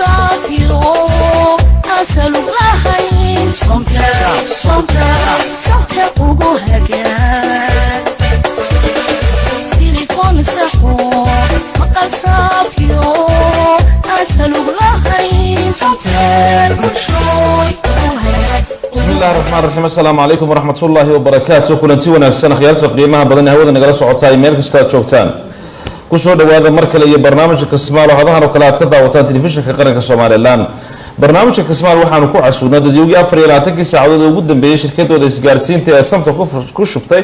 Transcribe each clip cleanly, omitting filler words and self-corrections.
صافيو أسألك لهين صمتك وجوهك تليفون صحو مقال صافيو أسألك لهين صمتك وشوي بسم الله الرحمن الرحيم السلام عليكم ورحمة الله وبركاته كلنتي wanaagsan khiyarta qiimaha badan ee hawada nagala socotay meel kasta aad joogtaan ku soo dhawaada mar kale iyo barnaamijka Kasmaal hadahan oo kale aad ka daawataan telefishinka qaranka Soomaaliland barnaamijka Kasmaal waxaanu ku casuunay dadweyne 24 saacadood ugu dambeeyay shirkadooda isgaarsiinta ee Samta ku shubtay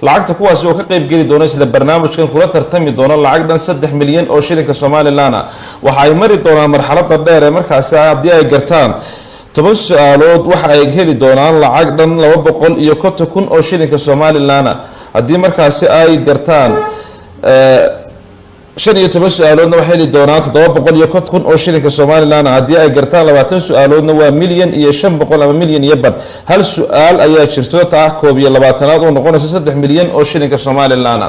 lacagta kuwaas oo ka qayb gali doona sida barnaamijkan kula tartami doona lacag dhan 3 milyan oo shilinka Soomaaliland waxa ay mari doonaan marxaladda dheer ee markaas haddii ay gartaan toban su'aalood waxa ay heli doonaan lacag dhan 250,000 oo shilinka Soomaaliland haddii markaas ay gartaan 15 su'aaloodna waxa heli doonaan 750,000 oo shilinka Soomaaliland haddii ay gartaan 20 su'aaloodna waa milyan iyo 500 ama milyan iyo bad hal su'aal ayaa jirto taa 22aad oo noqonaysa 3 milyan oo shilinka Soomaaliland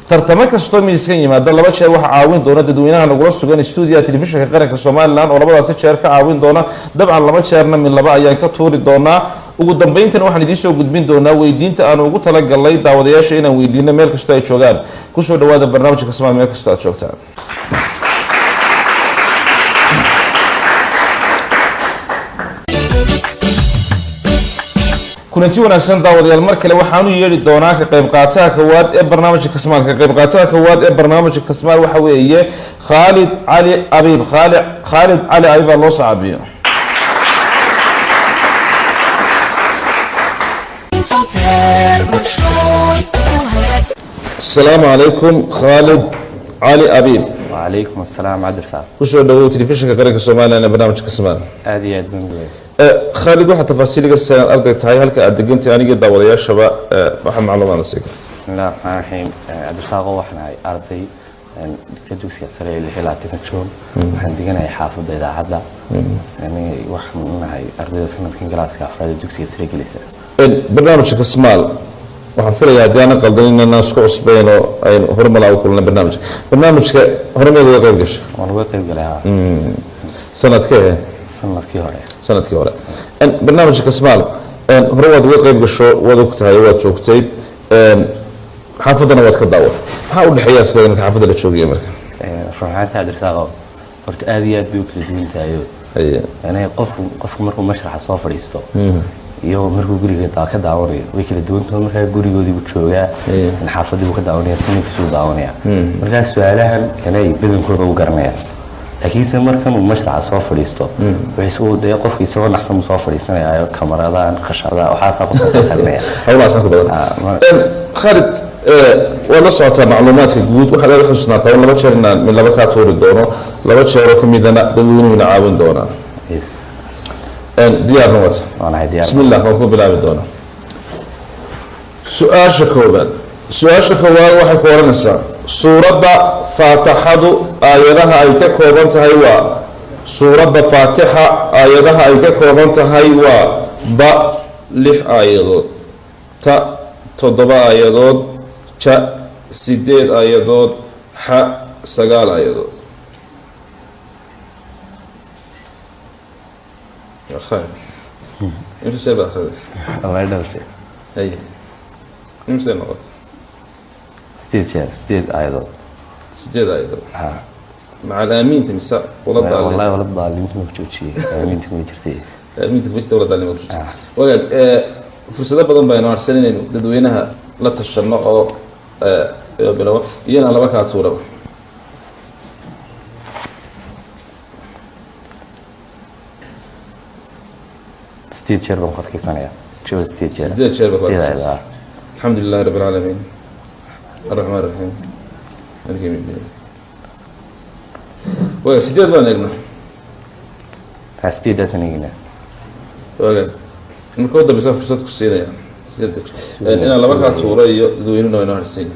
tartamo kasto miiskan yimaada laba jeer waxa caawin doona dadweynaha nagula sugan studio telefishinka qaranka Soomaaliland oo labadaas jeer ka caawin doona dabcan laba jeerna min laba ayaan ka tuuri doonaa ugu dambeyntina waxaan idin soo gudbin doonaa weydiinta aan ugu talagalay daawadayaasha inaan weydiino meel kasta ay joogaan ku soo dhawaada barnaamijka Kasmaal meel kasta aad joogtaan kulanti wanaagsan daawadayaal mar kale waxaanu yeeri doonaa ka qayb qaataha koowaad ee barnaamijka Kasmaal ka qayb qaataha koowaad ee barnaamijka Kasmaal waxa weeye Khalid Ali Abiib Khalid Ali Abiib loo saabiyo السلام عليكم خالد علي أبيب وعليكم السلام عبد الفتاح وشو دو تلفزيون كقرية الصومالية أنا برنامج كسمان هذه أدنى خالد واحد تفاصيل السنة أرض تهاي هلك أدقنتي أنا قد داود يا شباب واحد معلومة أنا سيكرت بسم الله الرحمن الرحيم عبد الفتاح وحنا أرضي كدوسي السريع اللي هلا تنشون وحنا دقنا يحافظ إذا عدا يعني واحد من هاي أرضي سنة كين جلاس كافراد دوسي السريع جلسة برنامج كسمال waxaan filayaa haddii aan qaldan inaan isku cusbeen oo ay horumar u kulna barnaamijka horumar uga qayb gashay waan uga qayb galay sanadkii hore barnaamijka Kasmaal hore waad uga qayb gasho waad og tahay waad joogtay xaafadana waad ka daawatay maxaa u dhaxeeya sida in xaafadda la joogiyo marka ruuxaanta adirsaaqo horta aad iyo aad bay u kala duwan tahay yani qofku markuu mashraxa soo fadhiisto iyo markuu guriga ka daawanayo way kala duwan tahay marka gurigoodii uu joogaa in xaafadii uu ka daawanaya sinifkiisu daawanaya marka su'aalahan kanay badankooda u garanaya laakiin markan uu mashraca soo fadhiisto wuxuu soo qofkii soo naxsan soo fadhiisanaya kameradan khashada waxa ku soo qalnaya hawlaas ku badan Khalid wala socota macluumaadka guud waxa la xusnaa laba jeer min laba ka toori doono laba jeer oo kamidana dadweynuhu caawin doona ديار نوات بسم الله وكم بلا بدونا سؤال شكوبان waxay ku oranaysaa suurada faatixadu aayadaha ay ka kooban tahay waa suurada faatixa aayadaha ay ka kooban tahay waa ba 6 aayadood ta 7 aayadood ja 8 aayadood ha 9 aayadood خير إيش الشيء خير الله يدوم شيء أي إيش النقط ستيد أيضا ها مع الأمين تمسا والله ولا الضالين موجود شيء أمين تميترتي أمين تميترتي ولا الضالين موجود وقال فرصة بدن بين أرسلين ددوينها لا تشرنا أو بلوا ينا على بكرة تورا ستيتشر بقى كيسانيا شو ستيتشر الحمد لله رب العالمين الرحمن الرحيم مالك يوم الدين وسيدي ما نجنا ستيد سنينا وقال المكود ده بيسافر فرصتك السيدة يعني سيدي أنا لما كانت صورة يدويننا وينها السين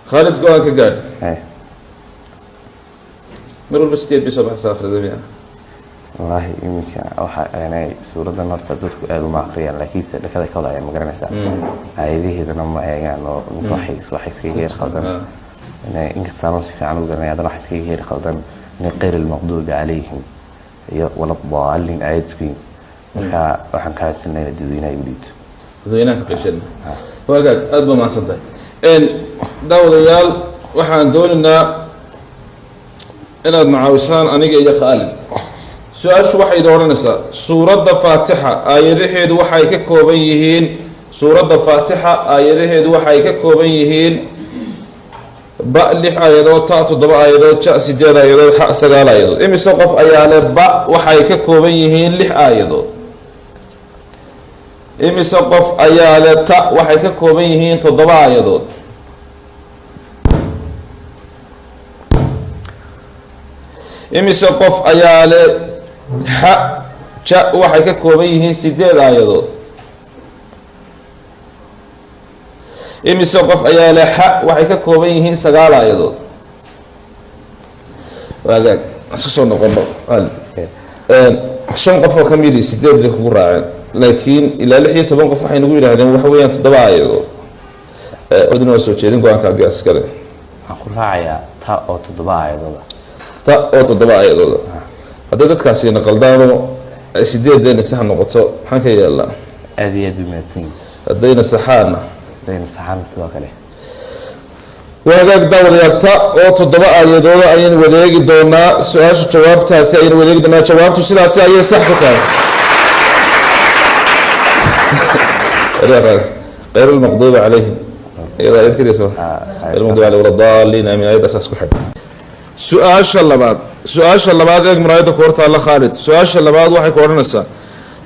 خالد قوها كقال مرور بستيد بسبع سافر ذبيعة والله يمكن أو يعني سورة النص تدرس أدو معقريا لكن كذا كذا يعني مقرنة سا هذه إذا نما يعني نصحي صحي غير خدم إنك صاروا في عمل قرني هذا راح يسكي غير خلطان إن غير المغضوب عليهم ولا الضالين عادين وحن كانت لنا الدنيا يريد dadweynaha ka qeyshan wagaag aad ba maasantay daawadayaal waxaan doonaynaa inaad macaawisaan aniga iyo Khaalid su-aashu waxay dooranaysaa suuradda Faatixa aayadaheedu waxay ka kooban yihiin suuradda Faatixa aayadaheedu waxay ka kooban yihiin ba 6 aayadood ta 7 aayadood ja 8 aayadood ha 9 aayadood imise qof ayaa leh ba waxay ka kooban yihiin 6 aayadood imise qof ayaa leh ta waxay ka kooban yihiin 7 aayadood imise qof ayaa leh ha ja waxay ka kooban yihiin 8 aayadood imise qof ayaa leh ha waxay ka kooban yihiin 9 aayadood wagaag iska soo noqono shan qof oo ka mid ah 8 bay kugu raaceen laakiin ilaa 16 qof waxay nagu yiraahdeen waxa weeyaan 7 aayadood odina soo jeedin go'aanka gaas kale waxaan ku raacayaa ta oo 7 aayadood ta oo 7 aayadood hadda dadkaasi naqaldaano 8 sax noqoto maxaan ka yeelaa aad iyo aad u mahadsan hadayna saxaana sidoo kale wagaag daawadayaal ta oo 7 aayadood ayaan wadeegi doonaa su-aasha jawaabtaasi ayaan wadeegi doonaa jawaabtu sidaas ayay sax ku tahay غير المغضوب عليهم إذا يذكر اسمه غير المغضوب عليهم ولا الضالين آمين أيضا أساس كحب سؤال شلبات إيق مرايدة كورتا الله خالد سؤال شلبات وحي كورنسا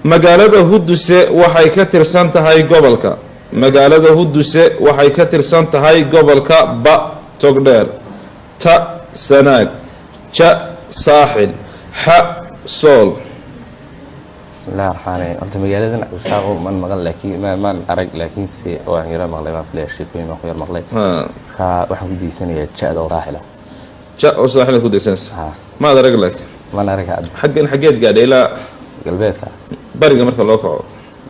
مقالة هدوسة وحي كتر سانتا هاي قبلك مقالة هدوسة وحي كتر سانتا هاي قبلك با تقدر تا سناك تا ساحل ح صول بسم الله الرحمن الرحيم أنت مجالدنا وشاغو من مغل لكن ما أرق لكن سي أو غير مغلي ما فلاش شيء ما غير مغلي واحد يدي سنة تشاد أو ساحلة تشاد أو ساحلة كودي سنس ما أرق لك ما أرق هذا حقين قاعد إلى قلبيتها بريقة مركز لوكو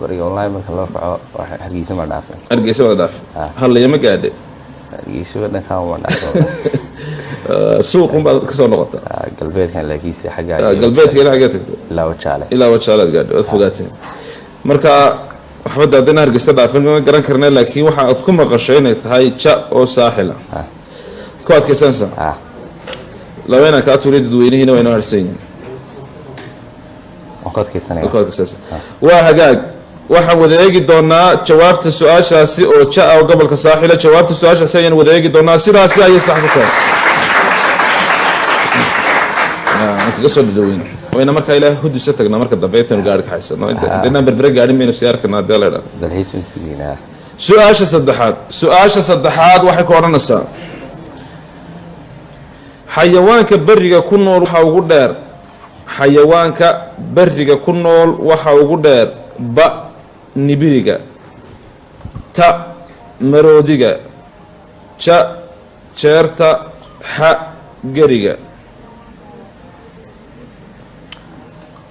بريقة والله مركز لوكو هرقيسة ما دافع هرقيسة ما دافع هلا يوم قاعد هرقيسة بدنا كام ما دافع سوق بعد كسر نقطة قلبيت كان لكيسي حاجة قلبيت كان حاجة تكتب إلا وتشالة قاعد فوقاتين مركا أحمد عندنا هرقيسة دافعين قرن كرنا لكن واحد تكون مقشين هاي تشاء أو ساحلة كوات كسنسا لو أنا كاتوريد دويني هنا وين هرسين كوات كسنسا وهجاج waxaan wadaagi doonaa jawaabta su-aashaasi oo ja oo gobolka saaxila jawaabta su-aashaasi ayaan wadaagi doonaa sidaasi ayay sax ku tahay kaga soo dhadhaweyn wayna markaa ilaahay hudisa tagnaa marka dambe intaanu gaari ka haysano intaynaan berbere gaadhin maynu sii arkanaa hadii la idhaahdo su-aasha saddexaad waxay ku odhanaysaa xayawaanka beriga ku nool waxa ugu dheer xayawaanka beriga ku nool waxa ugu dheer ba nibiriga ta maroodiga ja jeerta xa geriga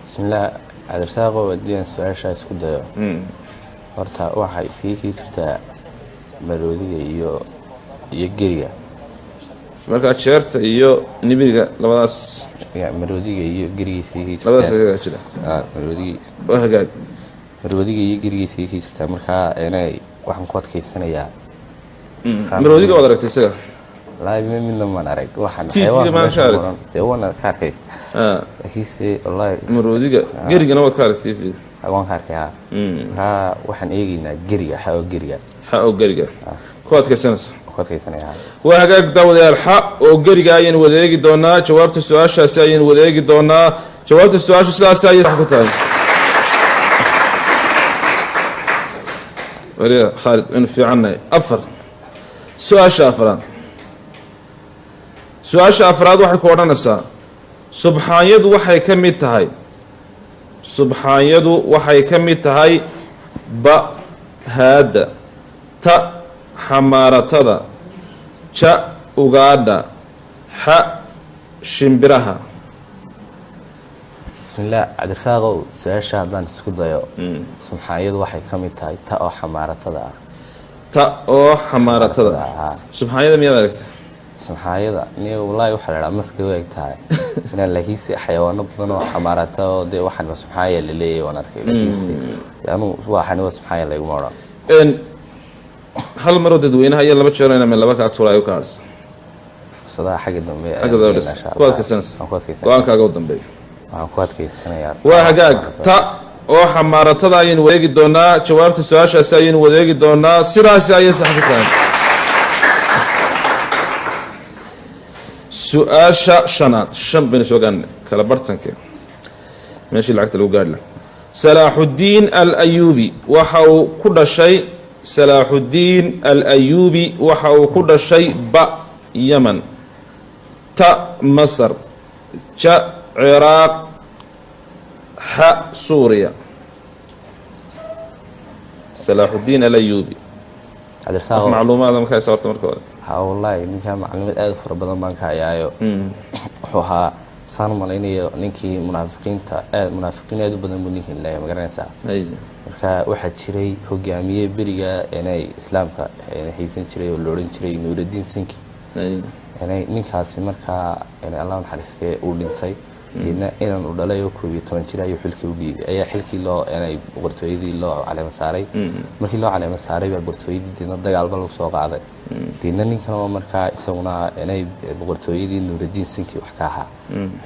بسم الله عبد الرزاق ودينا سؤال شاي اسكو دايو horta waxay sii jirtaa maroodiga iyo geriga marka jeerta iyo nibiriga labadaas maroodiga iyo geriga sii jirtaa labadaas ayaa jira maroodiga oo hagaag maroodiga iyo geriga sii jirtaa marka inay waxaan ku adkeysanayaa maroodiga wada aragtay isaga laayb midna ma arag waxaan xayawaan ka arkay laakiinse wallahi maroodiga gerigana wad ka aragtay waan ka arkay waxaan eegaynaa geriga xa oo geriga ku adkeysanaysa waa hagaag daawadayaal xa oo geriga ayaan wadeegi doonaa jawaabta su-aashaasi ayaan wadeegi doonaa jawaabta su-aashu sidaas ayay sax ku tahay wariya Khalid in fiicanay afar su-aasha afraad waxay ku odhanaysaa subxaanyadu waxay ka mid tahay ba haada ta xamaaratada ja ugaadha xa shimbiraha bismillaah cabdirasaaqow su-aasha haddaan isku dayo subxaanyadu waxay ka mid tahay ta oo xamaaratada subxaanyada miyaad aragtay سمحايدا ني والله waxa la maska way tahay isna laakiinse xayawaano badan oo xamaarata oo de waxan sumxaaya la leeyahay waan arkay laakiinse anu waxan sumxaaya lagu maro hal maro dadweynaha iyo laba jeer inay laba ka tuurayo kaas sadaa xaga dambe ku adkaysanaysa go'aankaaga u dambeeyo waxaan ku adkaysanayaa waa hagaag ta oo xamaaratada ayaynu wareegi doonaa jawaabta su'aashaasi ayaynu wareegi doonaa sidaas ayay sax ku tahay su'aasha shanaad shan baynu soo gaarnay kala bartanka meeshii lacagta lagu gaari lahaa salaaxuddiin al-ayuubi waxa uu ku dhashay salaaxuddiin al-ayuubi waxa uu ku dhashay ba yaman ta masar ja ciraaq ha suuriya salaaxuddiin al-ayuubi macluumaada markaa saarta marka hore ها والله ninka macluumaad aad fara badan baan ka hayaayo wuxuu ahaa saan malaynayo ninkii munaafiqiin aad u badan buu ninkan leeyahay ma garanaysaa marka waxa jiray hogaamiye beriga inay islaamka haysan jiray oo looran jiray Nuuruddin Sinki inay ninkaasi marka inay Allah naxariistay uu dhintay inaan u dhalay oo 12 jir ayuu xilkii u dhiibay ayaa xilkii loo inay boqortooyadii loo caleema saaray markii loo caleema saaray baa boqortooyadii dagaalba lagu soo qaaday diina ninkan oo markaa isaguna inay boqortooyadii Nuuruddin Sinki wax ka ahaa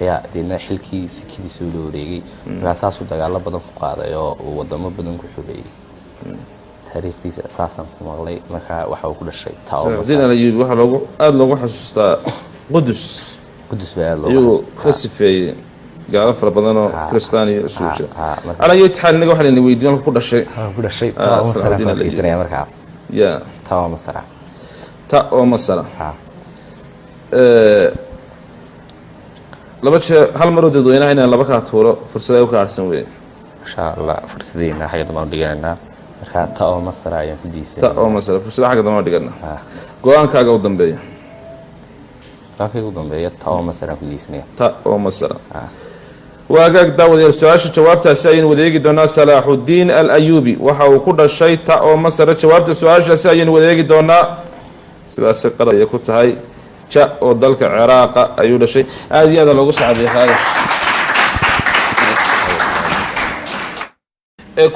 ayaa diina xilkii sikidiisa u wareegay markaas uu dagaalo badan ku qaaday oo wadamo badan ku xubeeyay taariikhdiisa asaasan ku maqlay markaa waxa uu ku dhashay taawadiina la yiri waxa loogu aad loogu xasuustaa qudus baa loo khasifay gaar fara badan oo kristaaniga isugu jira ana yitxal niga waxa la weydiin ku dhashay markaa ya ta oo masara laba jeer hal mar oo dadweynaha inaan laba ka tuuro fursad ay u kaarsan weey insha Allah fursadeena xagga dama dhiganaa marka ta oo masara ayaan ku diisay ta oo masara fursad xagga dama dhiganaa go'aankaaga u dambeeyo taakay u dambeeyo ta oo masara ku diisnay ta oo masara waagaag daawadayaal su-aasha jawaabtaasi ayaynu wadeegi doonaa salaaxuddiin al-ayuubi waxa uu ku dhashay ta oo masara jawaabta su-aashaasi ayaynu wadeegi doonaa sidaasi qalad ayay ku tahay ja oo dalka ciraaqa ayuu dhashay aad iyo aad loogu sacabiyay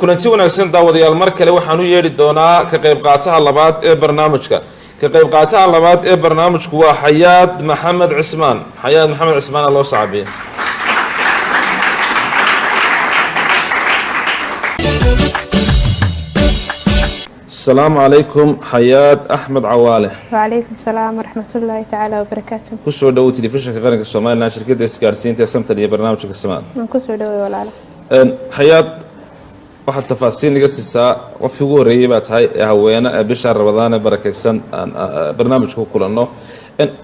kulanti wanaagsan daawadayaal mar kale waxaan u yeedhi doonaa ka qayb qaataha labaad ee barnaamijka ka qayb qaataha labaad ee barnaamijku waa xayaad maxamed cismaan xayaad maxamed cismaan loo sacabiyay السلام عليكم حياة أحمد عوالة. وعليكم السلام ورحمة الله تعالى وبركاته. كسر دو تلفزيون كقرنك الصومال ناشر كده إسكارسين تسمت لي برنامجك السماء. كسر دو ولا لا. حياة واحد تفاصيل نقص الساعة وفي قريبات هاي هوينا بشهر رمضان بركة سن برنامجك كلنا.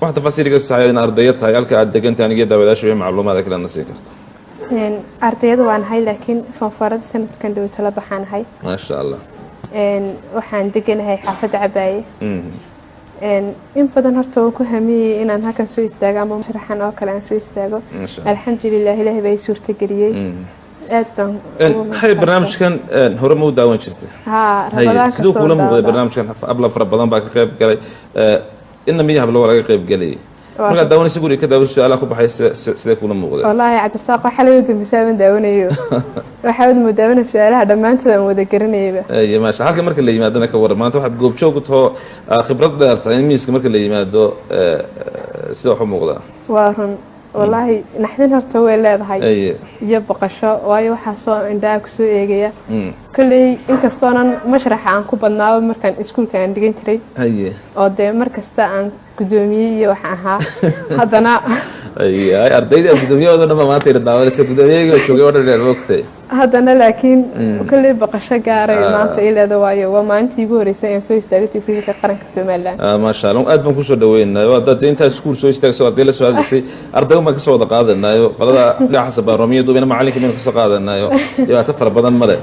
واحد تفاصيل نقص الساعة أنا أرضيتها هاي قالك عد كنت أنا جدا ولا شيء معلومات ذاك لأن سيكرت. أرضيت وان هاي لكن فنفرد سنة كان دو تلبحان هاي. ما شاء الله. waxaan deganahay xaafad Cabaaye in badan horta waan ku hamiyay inaan halkan soo istaago ama maraxan oo kale aan soo istaago alxamdulillah ilaahay bay suurta galiyay aad baan hay barnaamijkan hore ma u daawan jirtay rabadaan sidoo kula muuqday barnaamijkan abla fara badan baa ka qayb galay inna miyaha hablo laga qayb galay marka daawanaysa guriga ka daawan su'aalaha ku baxay sida kula muuqday wallahi cabdirsaaq waxa la yidhi misaaban daawanayo waxa uu mudaawana su'aalaha dhamaantood aan wada garanayba ay ma sha halka marka la yimaadana ka war maanta waxaad goob joog u tahay khibrad dheer tahay miiska marka la yimaado sida wax u muuqda waa run wallahi naxdin horta way leedahay iyo baqasho waayo waxa soo indhaha ku soo eegaya kulay inkastoo aan mashraxa aan ku badnaado markaan iskuulka aan dhigan jiray oo de markasta aan gudoomiye iyo wax ahaa hadana ay ardayda gudoomiyada dhanba maanta ila daawanaysa gudoomiyaga joogay wada dheer waqti hadana laakiin kulay baqasho gaaray maanta ilaa waayo waa maalintii ugu horeysay aan soo istaagay tifriilka qaranka Soomaaliland ma sha Allah aad baan ku soo dhaweynayo dad inta iskuul soo istaagay soo la soo hadisay ardaydu ma ka soo wada qaadanayo qolada xasaba roomiyadu ina macalinka min ka soo qaadanayo iyo ta fara badan male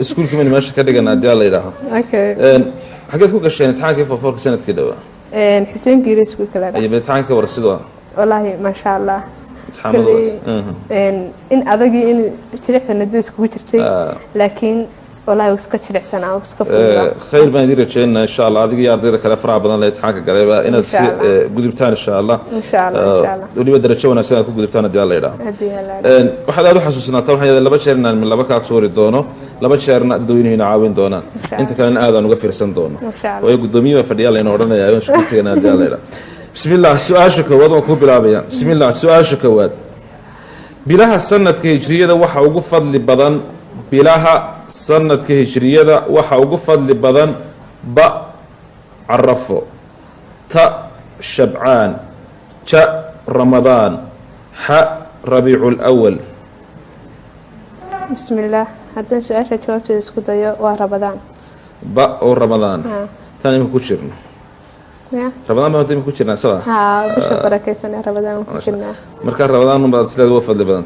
iskuulka min meesha ka dhiganaa dii la yiraahdo xageed ku gashay imtixaankii foorka sanadkii dhawaa حسين جيريس كلها. أي بتعنك ورسدوا. والله ما شاء الله. إن أذقي إن شريحة الندوس كويترتي لكن والله وسكت في الحسن أو وسكت في خير بان يدير جينا إن شاء الله هذه يا أرضي كلا فرع بدن لا يتحقق قريبا إن جذبتان إن شاء الله إن شاء الله إن شاء الله ولي بدر تشوفنا سنة جذبتان ديال ليلة هديها لا waxaad aad u xasuusanaa tan waxay laba jeerna min laba ka toori doono laba jeerna dadweynuhu caawin doonaan inta kalena aad aan uga fiirsan doono way gudoomiyaha fadhiya leena oranaya in shaqadeena diyaar leeyahay bismillah su'aasha koowaad oo ku bilaabaya bismillah su'aasha koowaad bilaha sanadka hijriyada waxa ugu fadli badan bilaha sanadka hijriyada waxa ugu fadli badan ba arafo ta shab'aan ja ramadaan ha ربيع الأول بسم الله هذا سؤال جوابته اسكو دايو ورمضان با او رمضان ثاني ما كوشرنا رمضان ما تيم كوشرنا سوا ها بش بركيسنا رمضان كوشرنا marka رمضان ما سلاد waa fadli badan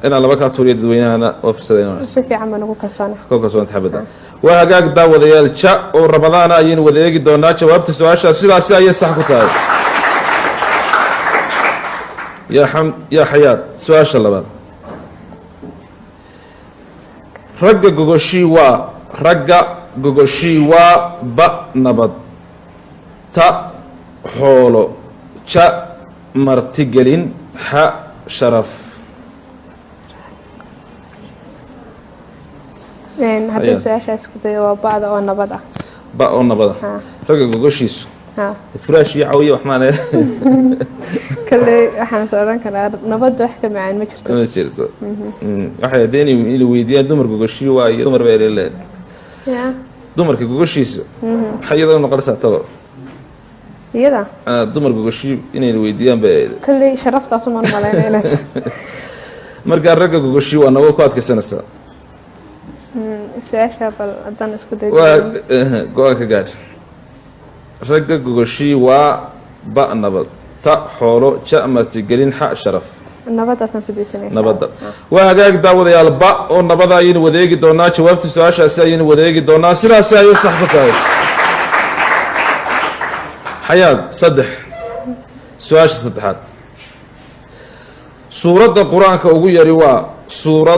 ina laba ka tooriyo dadweynaha wafsadeen si fiican ma nagu kalsoona ko kalsoon xabada waa hagaag daawadayaal ja oo ramadan ayeen wadeegi doonaa jawaabta su'aasha sidaas ay sax ku tahay يا حياة سؤال شلبان رجع جوجوشي با نبض تا حولو شا مرتجلين ح شرف هذا سؤال اسكتي وبعض أو نبض با أو نبض رجع جوجوشيس فراش يعوي وحنا كل إحنا صارنا كنا نبض وحكي معين ما شرتو ما شرتو واحد ديني اللي ويديه دمر جوجوشي واي دمر بيرلين دمر كجوجوشيس حيدا نقرص ترى يدا دمر جوجوشي إني اللي ويديه بيرل كل شرفت أصلا ملايين مرجع رجع جوجوشي وأنا وقعت كسنة السؤال شابل أدنى اسكتي قاعد كقاعد رجع جوجوشي با نبض تا حولو جاء مرتجلين حق شرف نبض أصلا في ديسنة نبض وهاجاك داود يا البا أو نبض أين وديجي دونا جوابت السؤال أسأين وديجي دونا سلا سايو صحبتها حياة صدح سؤال صدحات سورة القرآن كأوجي روا سورة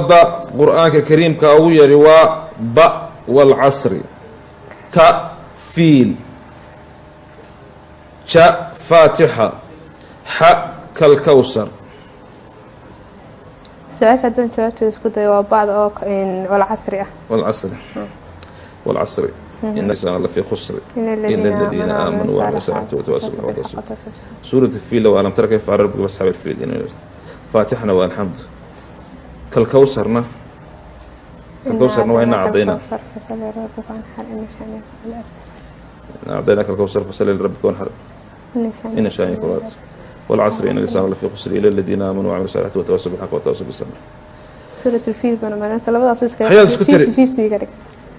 القرآن الكريم كأوجي روا با والعصر تا فيل شا فاتحة ح كالكوثر سؤال هذا جوابته اسكتي وبعض أو والعصر والعصر إن الإنسان لفي خسر إلا الذين آمنوا وعملوا الصالحات وتواصوا بالحق. سورة الفيل وألم ترى كيف فعل ربك بأصحاب الفيل فاتحنا والحمد كالكوثرنا وإنا أعطينا أعطيناك الكوثر فصل لربك وانحر إن شانئك الأبتر والعصر إن الإنسان لفي خسر إلا الذين آمنوا وعملوا الصالحات وتواصوا بالحق وتواصوا بالصبر. سورة الفيل بنا ما طلبت أصوص كده 50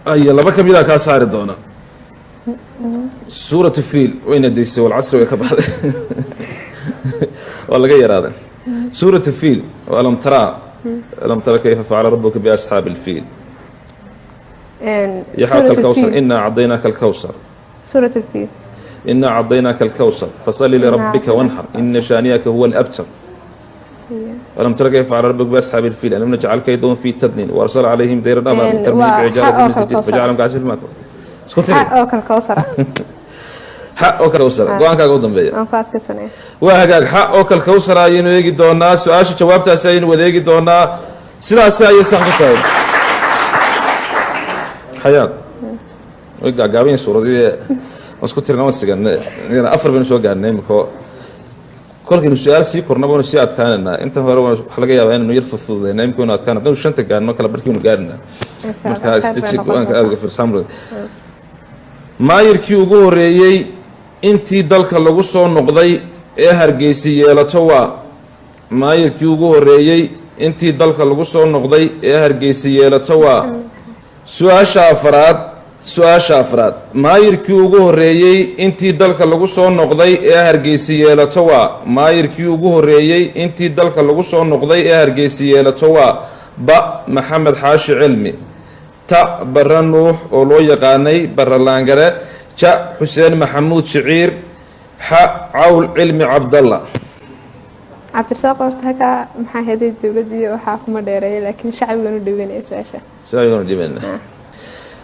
أي لما كم يلا كاسار الدونا سورة الفيل وين الديس والعصر ويكبر والله غير هذا سورة الفيل وألم ترى كيف فعل ربك بأصحاب الفيل يحاك الكوثر إنا أعطيناك الكوثر سورة الفيل إنا أعطيناك الكوثر فصل لربك وانحر إن شانئك هو الأبتر ألم ترى كيف فعل ربك بأصحاب الفيل ألم نجعل كيدهم في تدمين وأرسل عليهم دير الأمام ترمي بعجالة من سجيل فجعلهم كعصف الماكل حقك الكوثر حقك الكوثر قوانك أقودم بيا أنفاتك سنة وهاك حقك الكوثر أين ويجي دونا سؤال جوابتها سين ويجي دونا سلا ساي صحبتها حياة ويجا قابين صورة دي اسكت لنا وسجن أنا أفر بين شو قاعد نيمكو كل كل سؤال سي كورنا بون سي أتكلمنا أنت هو حلقة يا بين إنه يرفض ذي نيمكو أتكلم قبل شنت قاعد ما كلا بركي ونقعدنا مركز استشك وأنا كأذكر في السامر ما يركيو جوري أنتي دلك اللجوسو نقضي هرجيسي لا توا ما يركيو جوري أنتي دلك اللجوسو نقضي هرجيسي لا توا سؤال شافرات ما يركيو جوري أنتي دلك اللجوسو نقضي هرجيسي لا توا ما يركيو جوري أنتي دلك اللجوسو نقضي هرجيسي لا توا با محمد حاشي علمي تا برا نوح ولو يقاني برا لانجرة تا حسين محمود شعير ح عول علمي عبد الله عبد الرزاق قلت هكا محاهدة الدولة دي وحاكم ديري لكن شعب كانوا دوين إيش سأيون ديبنا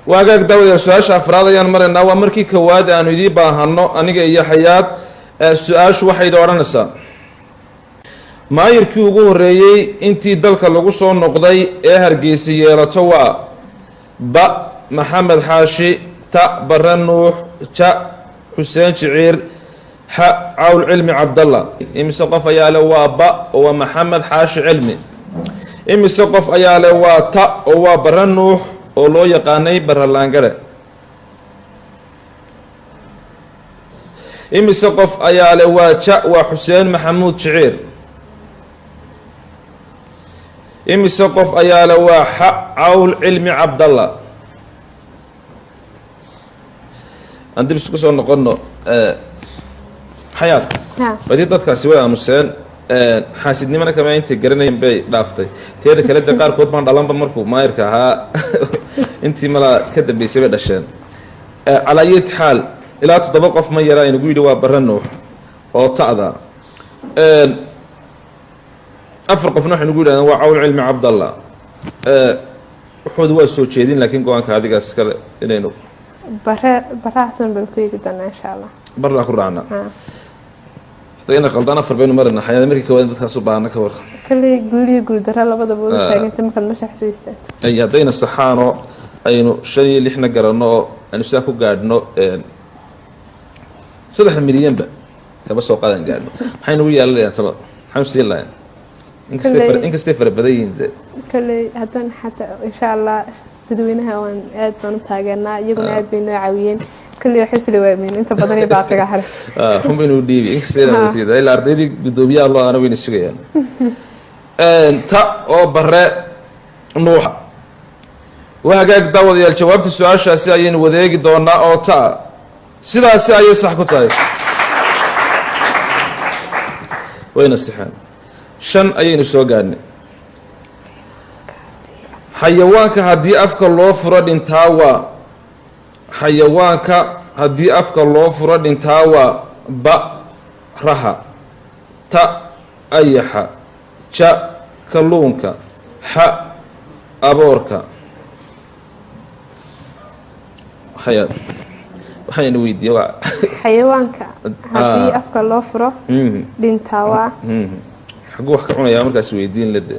واقع داود السؤال أفراد يان مرنا ومركي كواد أنو يدي باهنو أنيجا يا حياة السؤال شو واحد ورنسا ما يركوه الرئي انتي دلك اللغوصو النقضي هرقيسي لتوا با محمد حاشي تا برنوح تا حسين شعير ح عول علمي عبد الله إمي سقف يا لوا با ومحمد حاشي علمي إمي سقف يا لوا تا وبرنوح ولو يقاني برلانجره إمي سقف يا لوا تا وحسين محمود شعير إمي سقف يا لوا ح عول علمي عبد الله عندي بس كسر نقولنا حياة بدي تذكر سواء مسين حاسدني من كمان أنت قرني بي لافتي تيجي كلا دكار كود ما دلهم بمركو ما يركها أنت ملا كده بيسوي دشان على أي حال إلا تطبق في ما يرى نقول دوا برنوح أو تعذا أفرق في نوح نقول أنا وعول علم عبد الله حدوا السوتشيدين لكن قوانك هذه قاسكال إلينو برا أحسن بالكوي جدا إن شاء الله برا كرعنا حطينا غلطانة فربين مرنا حياة أمريكا وين تخصص بعنا كور كل يقول درا لا بده بود تاجي أنت ممكن مش حسيستات أي هدينا الصحانة أينو شيء اللي إحنا قررناه أن ساكو قاعدنا صدق مليون بقى كبس وقاعدين قاعدنا حين ويا الله ترى حمسي الله يعني إنك استفر بدين كل هذا حتى إن شاء الله تدوينها وان آد بنو تاجرنا يجون آد بينو عويين كل يحس لي وامين أنت بدني بعطيك حرف هم بينو ديبي إنك استفر بسيط هاي الأرض دي بدوبيا الله أنا وين الشقيا تا أو برا نوح وهاجك داود يا الجواب السؤال شاسعين وذيك دونا أو تا سيدا سعي صح كتاي وين السحان شن أين سوقاني حيوانك هدي أفكار الله فرد انتاوا حيوانك هدي أفكار الله فرد انتاوا با رها تا أيحا شا كلونك ح أبورك حياة waxaan weydiiyay waa xayawaanka hadii afka loo furo dhintawa xagu wax ka cunaya markaas weydiin la de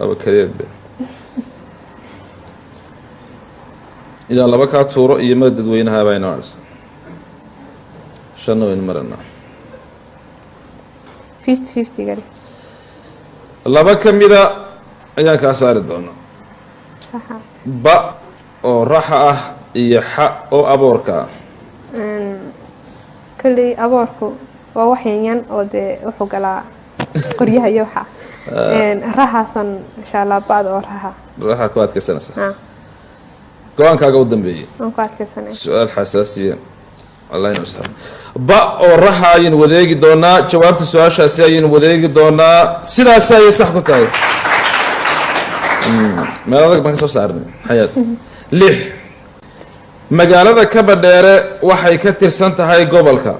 aba kadeed ila laba ka tuuro iyo mar dadweynaha bayna arsa shano in marna 50-50 gali laba kamida ayaan ka saari doonaa ba oo raxa ah iyo xa oo abuurka kali abuurku waa wax yan oo de wuxuu galaa qoryaha iyo waxa raxasan insha Allah baad oo raxa ku adkaysanaysa go'aankaaga u dambeeyay aan ku adkaysanay su'aal xasaasiya Allah inuu saar ba oo raxa ayaan wadeegi doonaa jawaabta su'aashaasi ayaan wadeegi doonaa sidaas ay sax ku tahay meelaha baan soo saarnay xayaat lix magaalada Kabadheere waxay ka tirsan tahay gobolka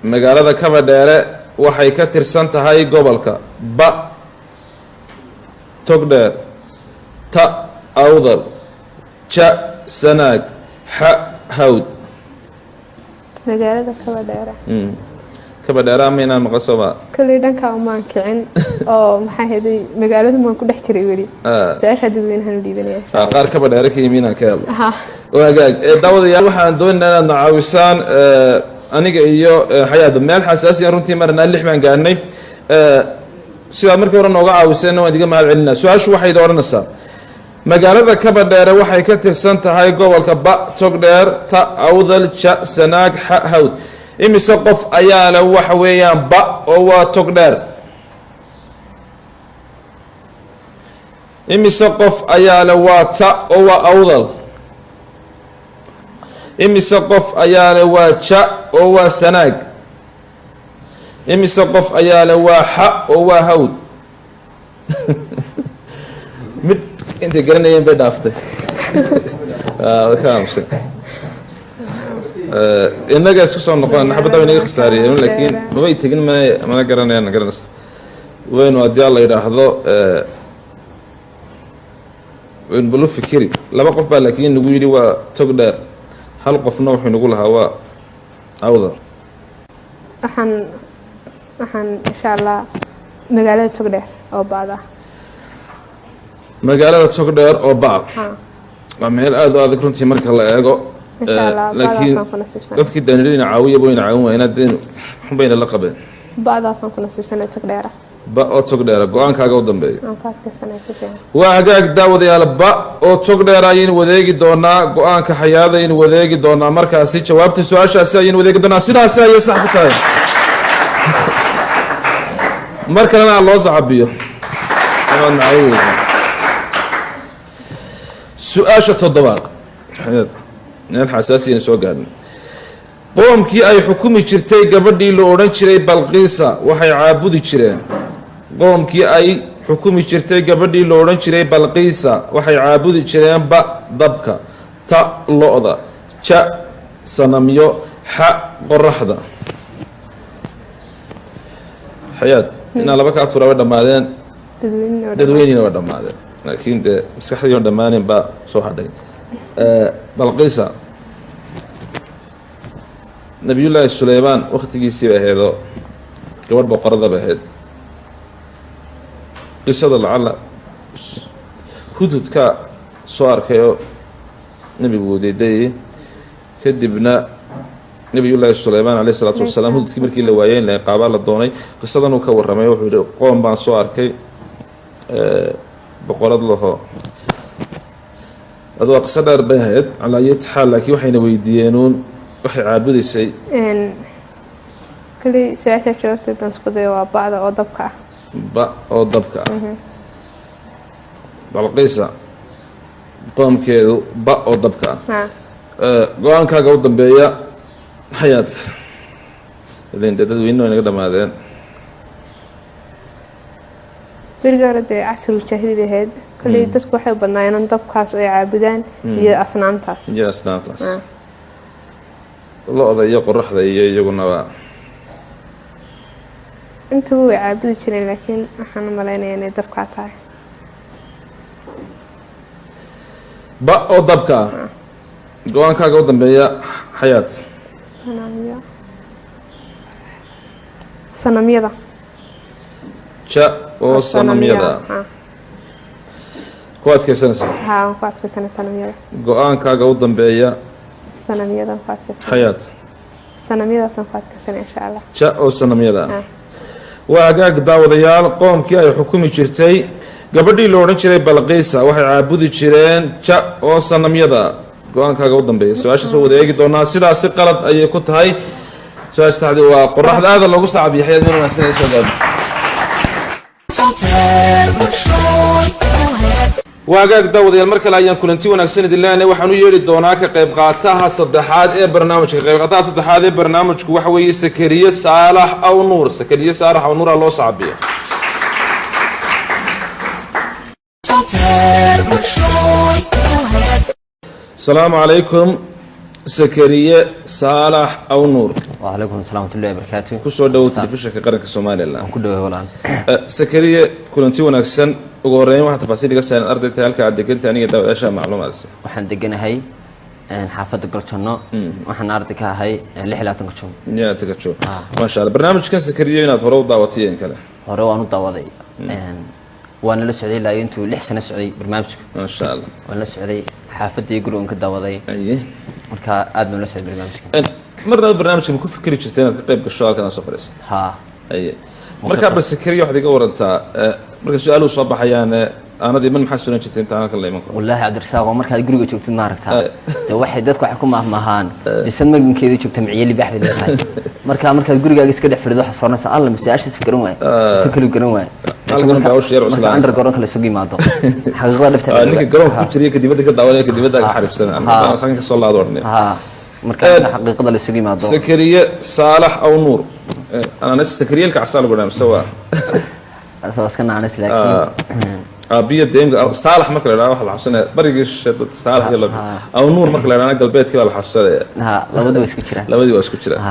magaalada Kabadheere waxay ka tirsan tahay gobolka ba Togdheer ta Awdal ja Sanaag ha Hawd magaalada Kabadheere Kabadheere amina maqasaba kali dhanka uma kicin oo maxay haday magaaladu ma ku dhex jiray wali saasha dadweynaha dhiibanaya qaar Kabadheere ka yimiina ka helo wagaag daawadayaal waxaan doonaynaa inaad caawisaan aniga iyo xayaada meel xasaasi ah runtii marna lix baan gaarnay sida markii hore nooga caawiseen waan idiga mahad celinaa su'aashu waxay dooranaysaa magaalada Kabadheere waxay ka tirsan tahay gobolka ba Togdheer ta Awdal ja Sanaag ha Hawd imise qof ayaa la waxa weeyaan ba oo waa Togdheer imise qof ayaa la waa ta oo waa Awdal imise qof ayaa la waa ja oo waa Sanaag imise qof ayaa la waa xa oo waa Hawd mid inta garanayeen bay dhaaftay kaamsan inaga isku soo noqon xabada inaga khasaariyeen laakiin ma way tagin ma garanayaan garanaysa weyn waa diyaar la yiraahdo bulu fikiri laba qof baa laakiin nagu yidhi waa tog dheer hal qofna wuxuu nagu lahaa waa awda waxaan insha allah magaalada togdheer oo bacda magaalada togdheer oo bacd waa meel aad u adag runtii marka la eego laakiin dadkii daanirina caawiya wayna caawin waayeen haddeen xunbayna la qabeen bacdaasaan ku nasiibsanay togdheera ba oo togdheera go-aankaaga u dambeeya waa hagaag daawadayaal ba oo togdheera ayaynu wadeegi doonaa go-aanka xayaada ayaynu wadeegi doonaa markaasi jawaabta su-aashaasi ayaynu wadeegi doonaa sidaasi ayay sax ku tahay mar kalena loo sacabiyo su-aasha toddobaad meel xasaasiyana soo gaadhin qoomkii ay xukumi jirtay gabadhii la odhan jiray balqiisa waxay caabudi jireen qoomkii ay xukumi jirtay gabadhii la odhan jiray balqiisa waxay caabudi jireen ba dabka ta lo-da ja sanamyo xa qoraxda xayaad inaa laba kaa tuura way dhammaadeen dadweynina waa dhammaadeen laakiin dee maskaxdii on dhammaanin baa soo hadhay balqiisa nabiyullaahi suleymaan wakhtigiisii bay ahaydoo gabadh boqorada bay ahayd qisada lacala hudhudkaa soo arkayoo nebigu wdeydayay kadibna nabiyullaahi suleymaan caleyh isalaatu wasalaam hududkii markii la waayey in la qaabaa la doonay qisadan uu ka warramay wuxuu yihi qoom baan soo arkay boqorad laho ad waa qiso dheer bay ahayd calaa ayati xaal laakiin waxayna weydiiyeenuun waxay caabudaysay kali su-aasha jawaabteedan isku dayo waa bacda oo dabka ah ba oo dabka ah balqiisa qoomkeedu ba oo dabka ah go-aankaaga u dambeeya xayaad ilan dee dadweyne way naga dhammaadeen beriga hore dee casrul jaahili bay ahayd kolley dadku waxay u badnaayeen dabkaas oo ay caabudaan iyo asnaamtaas lo-da iyo qoraxda iyo iyaguna waa intaba way caabudi jireen laakiin waxaan u malaynaya inay dabkaa tahay ba oo dabka ah go-aankaaga u dambeeya xayaad sanamyada ja oo sanamyada ku adkaysanaysa haa ku adkaysana sanamyada go-aankaaga u dambeeya sanamyadan ku adkaysana xayaad sanamyadaasaan ku adkaysana insha allah ja oo sanamyada waa hagaag daawadayaal qoomkii ay xukumi jirtay gabadhii la odhan jiray balqiisa waxay caabudi jireen ja oo sanamyada go-aankaaga u dambeeya su-aashaas waa wada eegi doonaa sidaasi qalad ayay ku tahay su-aasha saxdii waa qoraxda aada loogu sacabiyo xayaad meel wanaagsan ay soo gaadho waa hagaag daawadayaal mar kale ayaan kulanti wanaagsan idin leenahay waxaan u yeedhi doonaa ka qayb qaataha saddexaad ee barnaamijka qayb qaataha saddexaad ee barnaamijku waxa weeye sakariye saalax aw nuur sakariye saalax aw nuura loo sacabiyo asalaamu calaykum sakariye saalax aw nuur وعليكم السلام ورحمة الله وبركاته kusoo dhawow telefishinka qaranka Soomaaliland ku dhawaad walaan sakariye kulanti wanaagsan ugu horeyn waxa tafaasiil iga saaran ardayda halka aad degantay aniga daawadaasha macluumaadka waxaan deganahay xaafadda Galjono waxaan arday ka ahay 26 ka joog yaa taga joog ma sha Allah barnaamijkan sakariye inaad hore u daawatay in kale hore waan u daawaday waana la socday ilaa intuu 6 sano socday barnaamijku ma sha Allah waan la socday xaafadii guriga ka daawaday marka aad baan la socday barnaamijka marna barnaamijka ku fikri jirtay inaad ka qayb gasho halkan soo fariisato ha marka bal sakariye waxaad iga warantaa marka su'aaluhu soo baxayaan aanad iman maxaa sunan jirtay inta halkan la iman karo wallahi cabdirsaaq oo markaad guriga joogtid ma aragtaa de waxay dadku wax ku maahmaahaan bisan magankeedu joogta miciyeli baxdi leedahay markaad gurigaaga iska dhex fadhido waxa soonaysa alla mas'aashiis garan waay inta kale garan waay halkan baa u sheer cuslaan andar garoonka la sugi maado xaqiiqada dhabta ninka garoonka ku jiray kadibada ka daawanaya kadibada ka xariifsan ama kan ka soo laado ornay marka xaqiiqada la sugi maado sakariye saalax aw nuur ana sakariye ka casal go'aan sawa asaaskan aan islaakiin abiya deemga saalax marka la yiraahdo waxa la xasuusanayaa barigii shadad saalax iyo laba aw nuur marka la yiraahdo galbeedkii waa la xasuusanayaa labadu waa isku jiraan labadu waa isku jiraan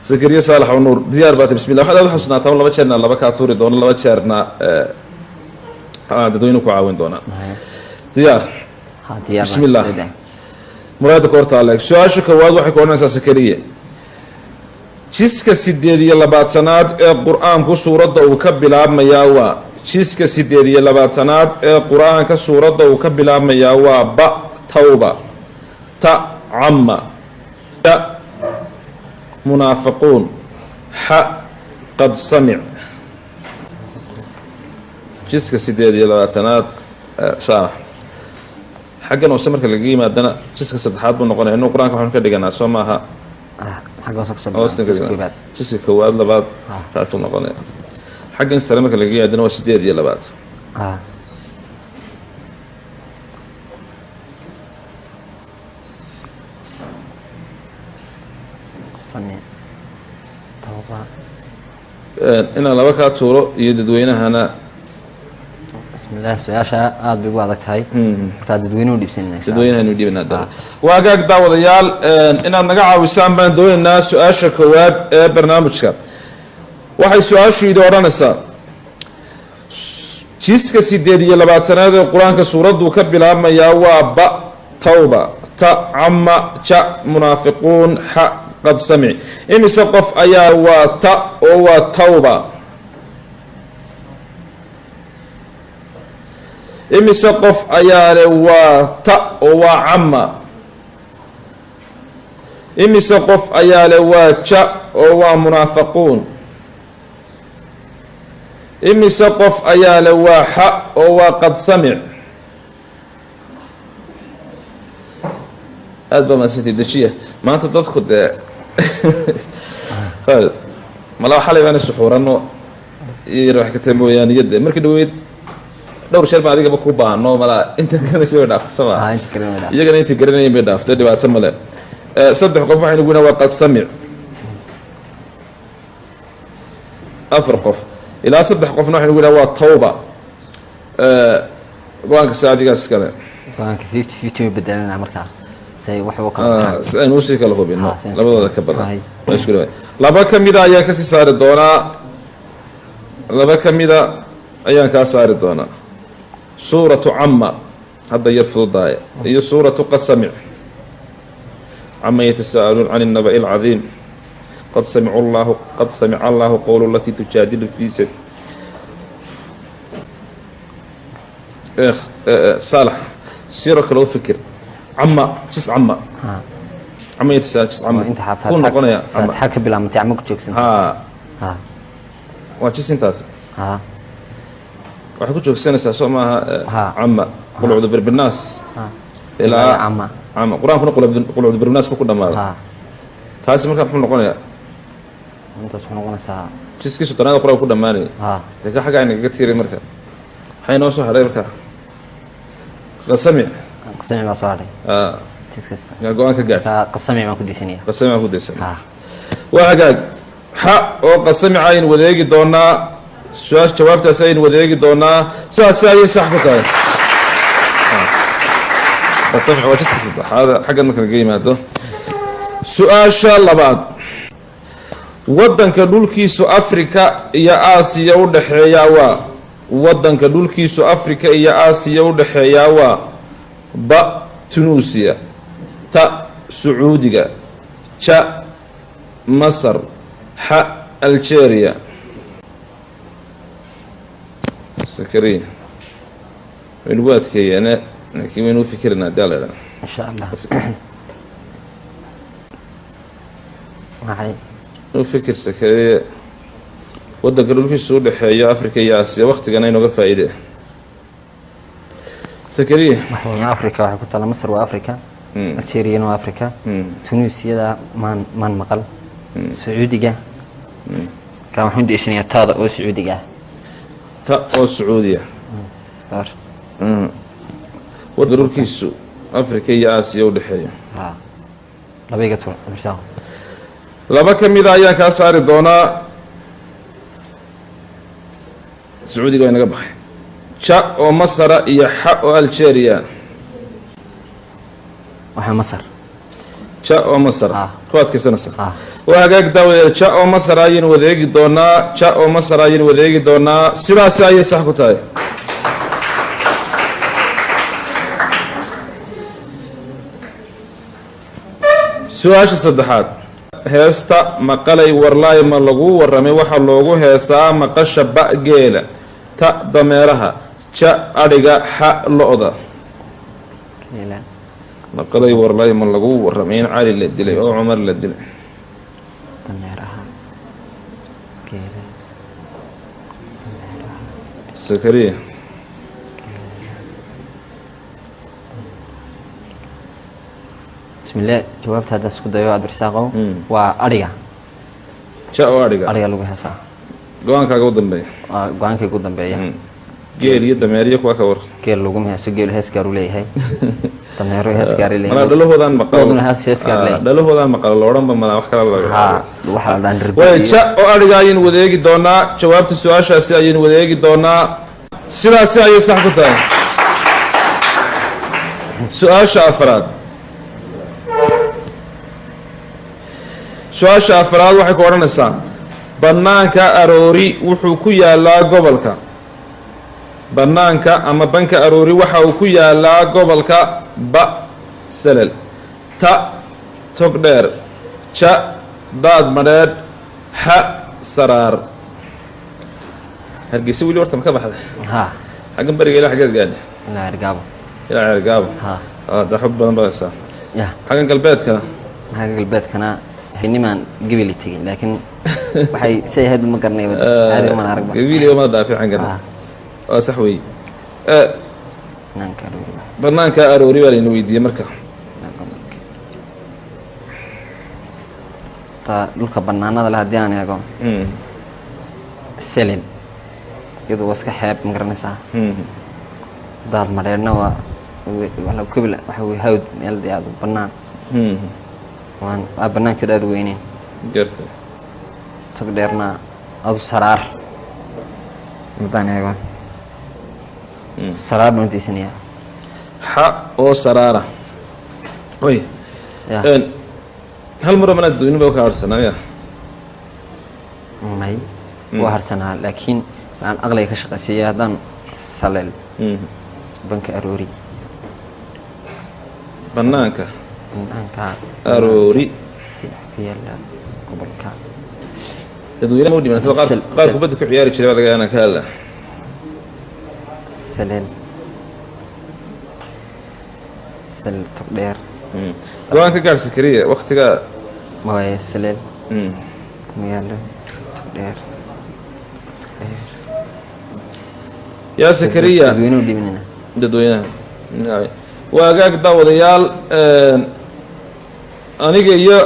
sakariye saalax aw nuur diyaar baad bismillaah waxaad xasuusnaataa laba jeerna laba ka tuuri doono laba jeerna dadweynuhu ku caawin doona diyaar بسم الله مراد كورتا عليك سؤال شو كواد واحد كورنا سكرية جسك سيدية لباتناد القرآن كسورة وكبل عم ياوا جسك سيدية لباتناد القرآن كسورة وكبل عم ياوا با توبة تا عم تا منافقون ح قد سمع جسك سيدية لباتناد شرح حقنا وسمرك اللي جيم عندنا جسك صدحات بنقولنا إنه القرآن كمان كده جنا سماها حق وسق جسك كواد لبعض تعرفون نقولنا حقنا سلامك اللي جيم عندنا وسديد يلا بعض سمع توبة إن الله وكات سورة يددوينها هنا بسم الله سؤاشا aad bay ugu adag tahay marka dadweynuhu dhibsanayna dadweynaha dhibnaa waagaag daawadayaal inaad naga caawisaan baan doonaynaa su'aasha koowaad ee barnaamijka waxay su'aashu idin oranaysaa jiska 8 ee quraanka suuradu ka bilaabmaya waa ba tawba ta amma ja munaafiquun ha qad sami imisa qof ayaa waa ta oo waa tawba imise qof ayaa leh waa ta oo waa camma imise qof ayaa leh waa ja oo waa munaafiquun imise qof ayaa leh waa xa oo waa qad samic aad baa maasantay dejiya maanta dadku dee malaa xalay baan isuxuurano iyo wax ka mooyaan iyada markii dhaweyd dhowr shar baan adigaba ku baahno malaa inta garanaysa way dhaaftay sama iyagana inta garanayeen bay dhaaftay dhibaato male saddex qof waxaynu guna waa qad samic afar qof ilaa saddex qofna waxaynu guna waa tawba go-aanka saadigaas kale go-aanka 50-50 bedelana markaa say wax uu kala aynu usii kala hubino labadooda ka badan laba ka mida ayaan kasii saari doonaa laba ka mida ayaan kaa saari doonaa سورة عما هذا يرفض ضايع هي سورة قسمع عما يتساءلون عن النبأ العظيم قد سمع الله قول التي تجادل في صالح سيرك لو فكر عما جس عما عما يتساءل جس عما انت فتحك بلا متعمق جوكسن ها وجس انت ها waxay ku joogsanaysaa soo maaha amma qul udu birnaas ilaa amma quraanku qul udu birnaas ku dhamaado kaasi marka wuxuu noqonayaa intaas wuxuu noqonaysaa jiskiisu tanaada quraanku ku dhamaanay dadka xaga ayna kaga tiiray marka waxay noo soo haray marka qasami ma soo haray jiskiis ya go'aanka gaar qasami ma ku diisanaya waa hagaag ha oo qasami ayn wadeegi doonaa سؤال جوابته سين وديقي دونا ساي صح كتاي بس سمع وجهك صدق هذا حق المكان قيمته سؤال شاء الله بعد ودن كدولكيسو افريكا يا اسيا ودخيا وا ودن كدولكيسو افريكا يا اسيا ودخيا وا با تونسيا تا سعودية تا مصر ح الجيريا سكرين الوقت كي أنا كمان فكرنا دالنا إن شاء الله معي فكر سكرية وده قالوا لك السؤال حياة أفريقيا يا آسيا وقت كنا ينوقف فائدة سكرية محور أفريقيا كنت على مصر وأفريقيا الشيريين وأفريقيا تونسيا ده من مقل سعودية كان حمد إسنية تاضع وسعودية أو السعودية ودرور كيسو أفريقيا آسيا ودحية لا بيقتل برساو لا بكم إذا أيان كاسار دونا سعودي قوي نقبح شا ومصر يحق الجيريا وحا مصر شا ومصر كواد كيسا نصر وهاقاك داوية شا ومصر أين وذيقي دونا شا ومصر أين وذيقي دونا سلاسة أي صحكو تاي su-aasha saddexaad heesta maqalay warlaay ma lagu warramay waxaa loogu heesaa maqasha ba geela ta dameeraha ja adhiga xa lo-da maqalay warlaay ma lagu warramay in cali la dilay oo cumar la dilay sakariya bismillah jawaabta hadda isku dayo Cabdirasaaqow waa adhiga ja oo adhiga lagu heesaa go-aankaaga u dambeeya go-aankayga u dambeeya geel iyo dameeriyo kuwa ka war geel lagu heeso geel hees gaar u leeyahay dameero hees gaar leeyahay mana dhalahoodaan maqal hees gaar leeyahay dhalahoodaan maqal loodhanba mana wax kala laga waxa la dhan way ja oo adhiga ayaynu wadeegi doonaa jawaabta su-aashaasi ayaynu wadeegi doonaa sidaasi ayay sax ku tahay su-aasha afraad su-aasha afraad waxay ku odhanaysaa bannaanka aroori wuxuu ku yaalaa gobolka bannaanka ama banka aroori waxa uu ku yaalaa gobolka ba salal ta tog dheer ja daad madheedh xa saraar hargeysa weli horta ma ka baxday xaggan bariga ilaa xaggeed gaadha ilaa cergaabo da xog badan badaysaa xaggan galbeedkana xinimaan gabili tegin laakiin waxay say ahayd ma garanay gabili ma daafican garna waa sax weeye bannaanka aroori baa layna weydiiyey marka dhulka bannaanada leh haddii aan eego selin iyadu waa iska xeeb ma garanaysaa daad madheedhna waa kobla waxa wey hawd meel dee aad bannaan waa bannaankeed aada u weyneyn garta tog dheerna adu saraar haddaan eego saraar baan udaysanayaa xa oo saraara oy hal maro manaad doonin ba ka harsanaa ya may waa harsanaa laakiin aan aqliga ka shaqaysiiyay haddaan saleel banka aroori bannaanka aroori yaala gobolka dadweynaha u dhimantada qaar kubadda ku ciyaari jiray baa laga yaana ka hadla saleel tog dheer go-aan ka gaadh sakariya waktiga waaye saleel magaalo tog dheer yaa sakariya dadweynuhu dhimanina dadweynaha waa agaag daawadayaal aniga iyo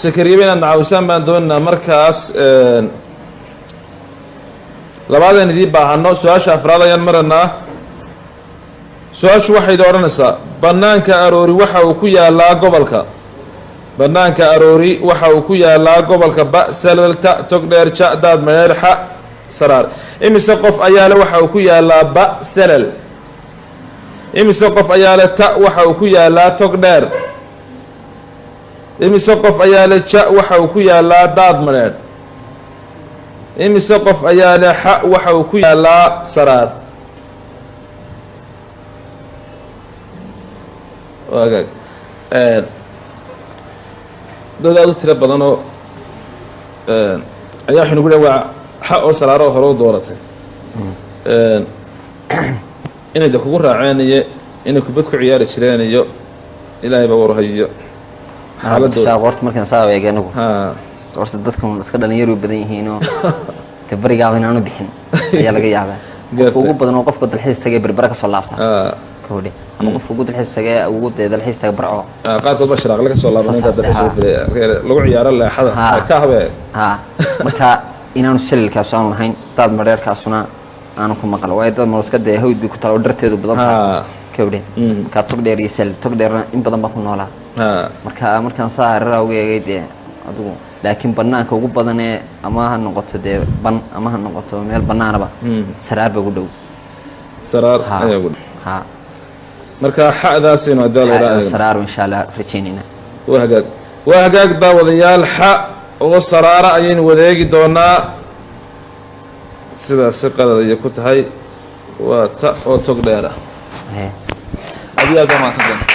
sakariyaba inaad nacawisaan baan doonaynaa markaas labaadaan idiin baahano su-aasha afraad ayaan maranaa su-aashu waxay idin odhanaysaa bannaanka aroori waxa uu ku yaalaa gobolka bannaanka aroori waxa uu ku yaalaa gobolka ba salal ta tog dheer ja daad madheer xa saraar imise qof ayaale waxa uu ku yaalaa ba salal imise qof ayaale ta waxa uu ku yaalaa tog dheer imise qof ayaale ja waxa uu ku yaalaa daad madheedh imise qof ayaale xa waxa uu ku yaalaa saraar waagaag dad aada u tiro badanoo ayaa waxay nagu dhaha waa xa oo saraaro oo hore u dooratay inay de kugu raaceen iyo inay kubad ku ciyaari jireen iyo ilaahay baa warhayo xaaladooda horta markaan saa eeg anigu horta dadkan iska dhalinyaro badan yihiinoo te barigaaba inaanu bixin ayaa laga yaabaa qofka ugu badan oo qofka dalxiis tagay berbera ka soo laabta kowdhe ama qofka ugu dalxiis tagay ugu dee dalxiis taga barco qaarkood baa sharaaqle ka soo laaban intaa dalxiis lagu ciyaaro leexada ka habee marka inaanu salilkaas aanu lahayn daad madheerkaasuna aanu ku maqal waayo dad maloska dee hawd bay ku tala oo dharteedu badan tahay kowdhe markaa tog dheer iyo salil tog dheerna in badan baa ku noolaa markaan saa araraa uga eegay dee adigu laakiin bannaanka ugu badanee ama ha noqoto dee ban ama ha noqoto meel bannaanaba saraar ba ugu dhow saraar ayaa ugu dhow marka xa'daasaynu haddii la yidhaahdo saraar insha allah rajaynayna waa hagaag daawadayaal xa oo saraara ayaynu wadeegi doonaa sidaas si qalad ayay ku tahay waa ta oo tog dheer ah adiga aad baa mahadsantahay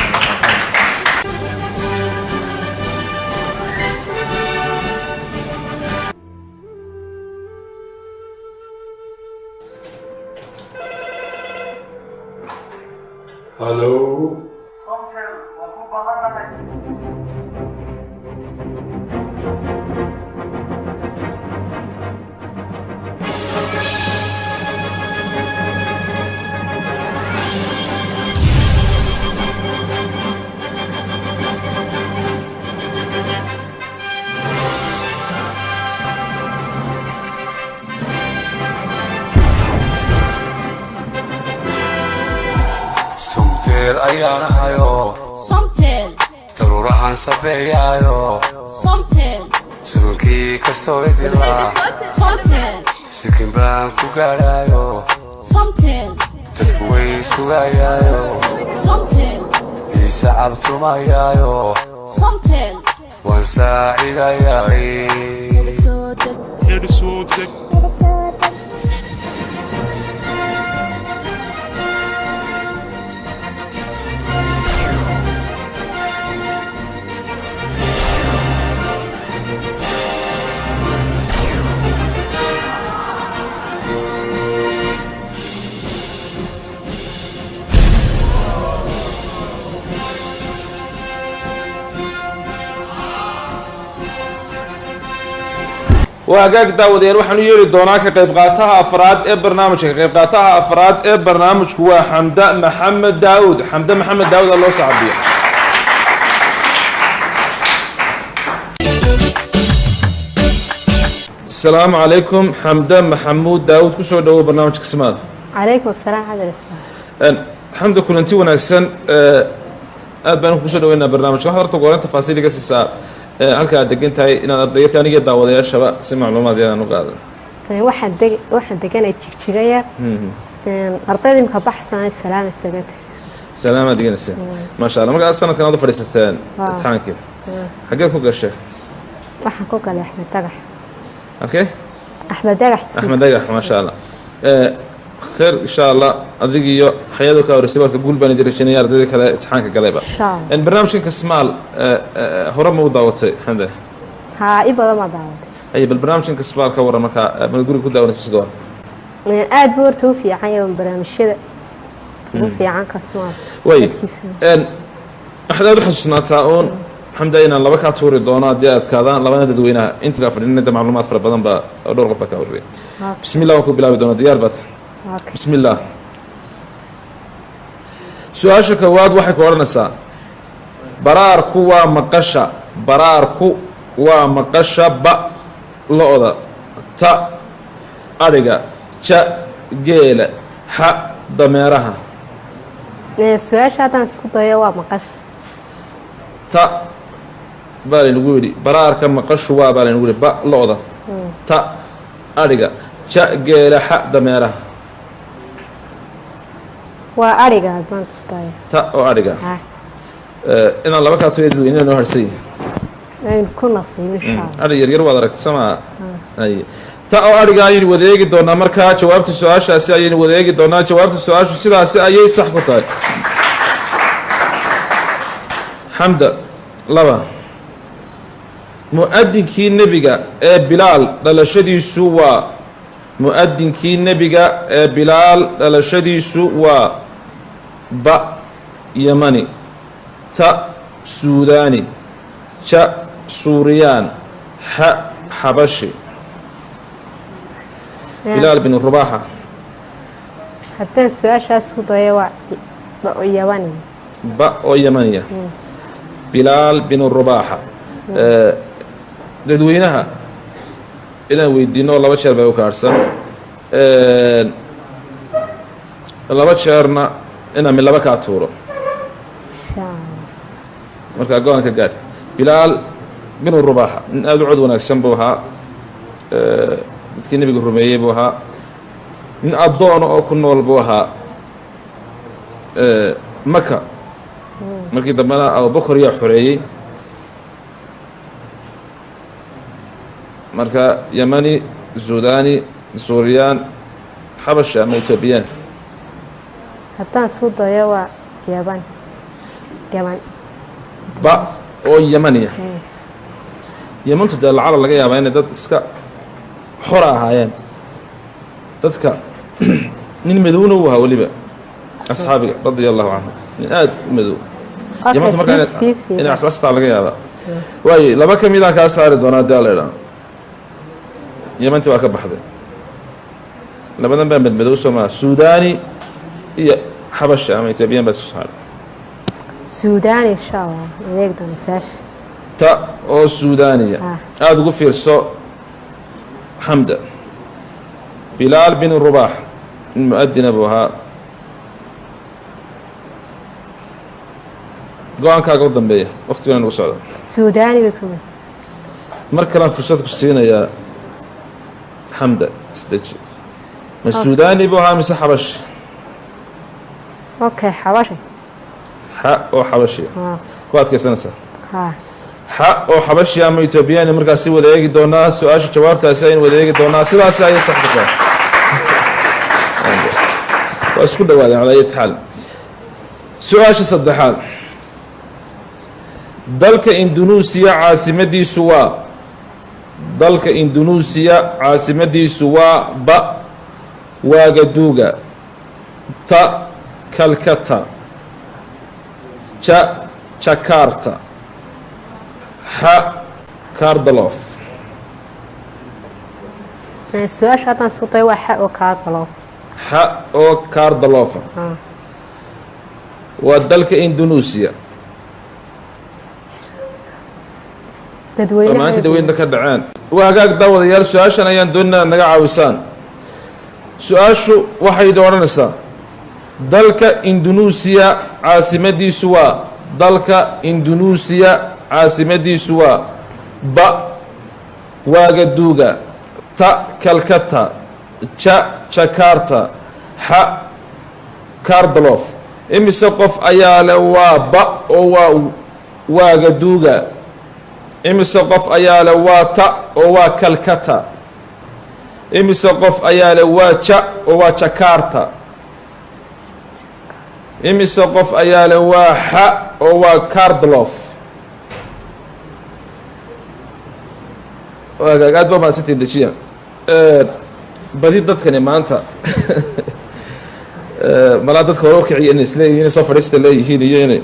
Hello. ayaan ahayo Somtel daruurahan sabeeyayo Somtel surulkii kastoo idilaa Somtel sikin baan ku gaadhayo Somtel dadku way sugayaayo Somtel iisa cabtumayaayo Somtel waan saacidayaay وهاجاك داود يروح أنو يري دوناك قيب قاتها أفراد برنامج قيب قاتها أفراد برنامج هو حمدة محمد داود حمدة محمد داود الله صعبيه السلام عليكم حمدة محمود داود كسر دو برنامج كسمال عليكم السلام هذا السلام حمدة كل أنتي وناكسن أدبنا كسر دوينا برنامج وحضرت قولنا تفاصيل قصص halka degantahay inaad ardayda aniga daawadayaashaba si macluumaad aan u qaado waxaan deganay jigjiga ardayda imka baxsan salaam deganaysa ma sha Allah marka sanadkan aad u fadhiisateen imtixaankii xageed ku gashay waxaan ku galay Axmed Dagax okay Axmed Dagax ma sha Allah خير إن شاء الله أذيقيو حياتك أو رسالة تقول بني درجينيار ذي كذا امتحانك قليبا إن برنامج كسمال هرم موضوعتي هذا ها إبدا ما دعوت أي بالبرنامج كسمال كورا مكا بنقول كده ونسجوا من أدبر توفي عن برنامج شذا توفي عن كسمال وين إن أحد هذا حسنا تاون الحمد لله الله بكا توري دونا ديات كذا الله بنا دوينا أنت قافلين ندم معلومات فرق بدن بدور بكا وري بسم الله وكو بلا بدون ديار بات بسم الله سؤال شكواد waxay ku oranaysaa baraarku waa maqasha ba looda ta ariga ja geela ha dameeraha su'aasha hadan isku dayo waa maqash ta baa lagu yiri baraarka maqashu waa baa lagu yiri ba looda ta ariga ja geela ha dameeraha waa ariga baan tustaay ta oo ariga inaan laba ka tooyay dadweynaha noo harsay ku nasiib insha Allah ari yar wada aragto sama ay ta oo ariga aynu wadeegi doonaa marka jawaabta su'aashaasi ayaynu wadeegi doonaa jawaabta su'aashu sidaas ayay sax ku tahay hamda laba mu'addinkii nabiga ee bilaal dhalashadiisu waa mu'addinkii nabiga ee bilaal dhalashadiisu waa ba yamani ta suudani ja suuriyaan ha xabashi bilaal bin rubaxa haddaan su-aashaas ku dayo waa yamani ba oo yamaniya bilaal bin rubaxa dadweynaha inaan weydiino laba jeer bay u kaarsan laba jeerna inaan mid laba kaa tuuro markaa go-aanka gaadh bilaal bin rubaxa nin aada u cod wanaagsan buu ahaa dadkii nebiga rumeeyey buu ahaa nin addoona oo ku nool buu ahaa maka markii dambena abubakar yaa xoreeyey marka yamani suudani suuriyaan xabasha ama etoobiyaan haddaan isku dayo waa yaman ba oo yamaniya yamantu dee lacala laga yaabaa inay dad iska xora ahaayeen dadka nin madowna u ahaa weliba asxaabiga radia allahu canhu nin aad u madow Okay, yamanta marka fifty. inay cascastaa laga yaabaa waayo laba ka mid ah kaa saari doonaa haddii la idhaha yamantii waa ka baxday labadan baa madmadow soo maa suudaani iyo xabashi ama etoobiyaan baa isku saaray Suudaan insha Allah eeg doon saash ta oo suudaaniya aada ugu fiirso xamda bilaal bin rubaax in mu-adina buu ahaa go-aankaaga u dambeeya waqtigan ugu socda Suudaani bay kuma mar kalean fursad ku siinayaa xamda isdeji ma suudaani buu ahaa mise xabashi Okay xabashi xa oo xabashi ku adkaysanaysaa ha xa oo xabashi ama etoobiyaan markaas si wada eegi doonaa su-aasha jawaabtaasi aynu wada eegi doonaa sidaasi ayay sax ku tahay waa isku dhawaadeen calaa ayati xaal su-aasha saddexaad dalka indunuusiya caasimadiisu waa dalka indunuusiya caasimadiisu waa ba waagaduuga ta kalkata ja jakarta xa kardalof su'aasha haddaan isku dayo waa xa oo kardalof xa oo kardalofa waa dalka indunuusiya dhammaantii dhaweynta ka dhaceen waa hagaag daawadayaal su-aashan ayaan doonina naga caawisaan su-aashu waxay odhanaysaa dalka indunuusiya caasimadiisu waa dalka indunuusiya caasimadiisu waa ba waagaduuga ta kalkata ja jakarta xa kardalof imise qof ayaa le waa ba oo waa waagaduuga imise qof ayaa le waa ta oo waa kalkata imise qof ayaa le waa ja oo waa jakarta imise qof ayaa le waa xa oo waa kardalof waagaag aad baa mahadsantiin dejiya badi dadkani maanta malaa dadka hore u kiciya inay isleeyihin inay soo fadhiista leeyihiin iyo inay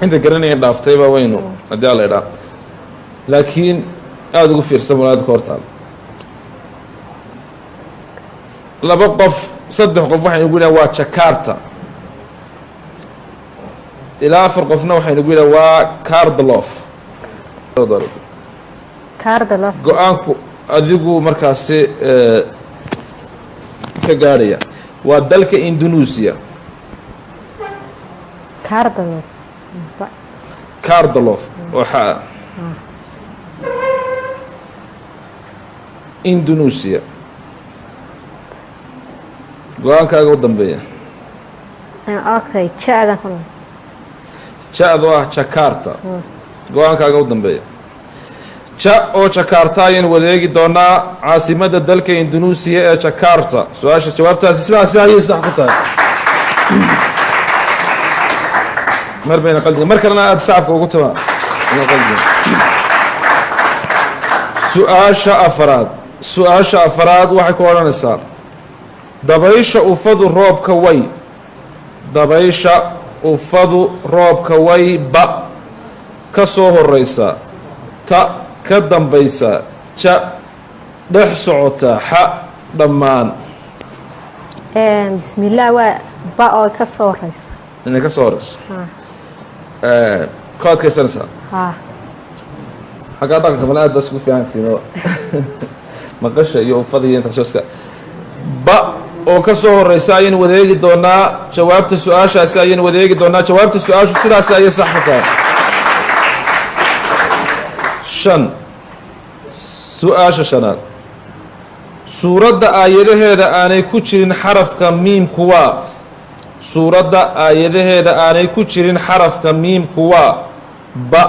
inta garanayan dhaaftayba waynu haddii ala idhaa laakiin aada ugu fiirsan walaadka hortaal laba qof saddex qof waxaynu gu yidhaha waa jakarta ilaa afar qofna waxaynu gu yidhaha waa kardalof kardalof go-aanku adigu markaasi ka gaadhaya waa dalka indunuusiya kardalof kardalof oo xaa indunuusiya go-aankaaga u dambeeya okay ja-dan ku ja-do ah jakarta go-aankaaga u dambeeya ja oo jakarta ayaynu wadeegi doonaa caasimada dalka indunuusiya ee jakarta su-aasha jawaabtaasi sidaasi ayay sax ku tahay mar bayna qaldiga mar kalena aada shacabka ugu tama su-aasha afaraad su-aasha afaraad waxay ku odhanaysaa dabaysha ufadu roobka way dabaysha ufadu roobka way ba ka soo horeysa ta ka dambaysa ja dhex socota xa dhammaan bismillaah waa ba oo ka soo horeysa inay ka soo horeysa ka adkaysanaysaa xaggaa dhaqanka bal aad baa isku fiicantiin oo maqasha iyo ufada iyo intasoska ba oo ka soo horeysa ayaynu wadeegi doonaa jawaabta su-aashaasi ayaynu wadeegi doonaa jawaabta su-aashu sidaasi ayay sax ku tahay shan su-aasha shanaad suuradda aayadaheeda aanay ku jirin xarafka miimku waa suuradda aayadaheeda aanay ku jirin xarafka miimku waa ba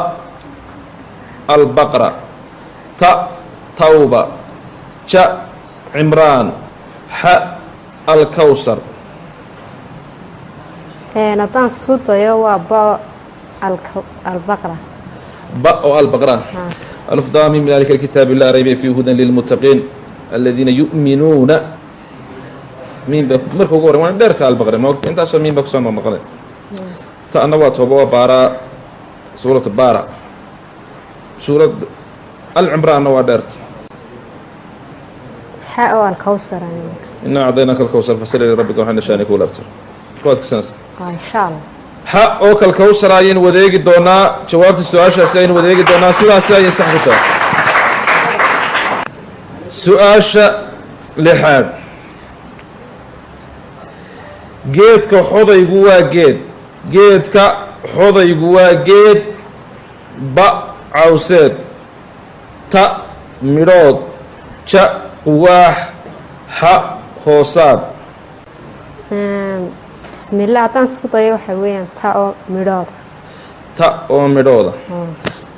albaqra ta tawba ja cimraan xa alkawsar haddaan isku dayo waa ba albaqra ba oo albaqra alf daami min dalika alkitaabi laa rayba fii hudan lilmuttaqiin aladiina yu'minuuna miin ba marka ugu horey waana dheerta albaqra moogta intaasoo miin baa kusoo noqnoqonay تأنا واتوبوا بارا سورة بارا سورة العمران ودرت حاء الكوثر إنا أعطيناك الكوثر فسل لربك وحنا شانك ولا أبتر كواد كسنس إن شاء الله حق أوك الكوثر عين وذيك دونا جواب السؤال شاسين وذيك دونا سلا ساين صحبته سؤال لحاد جيدك حوضي جوا جيدك حوضي جوا جيد با عوسيد تا مرود تا واح ح خوصاد بسم الله عطان سقطي وحويان تاء مراد تا او مرود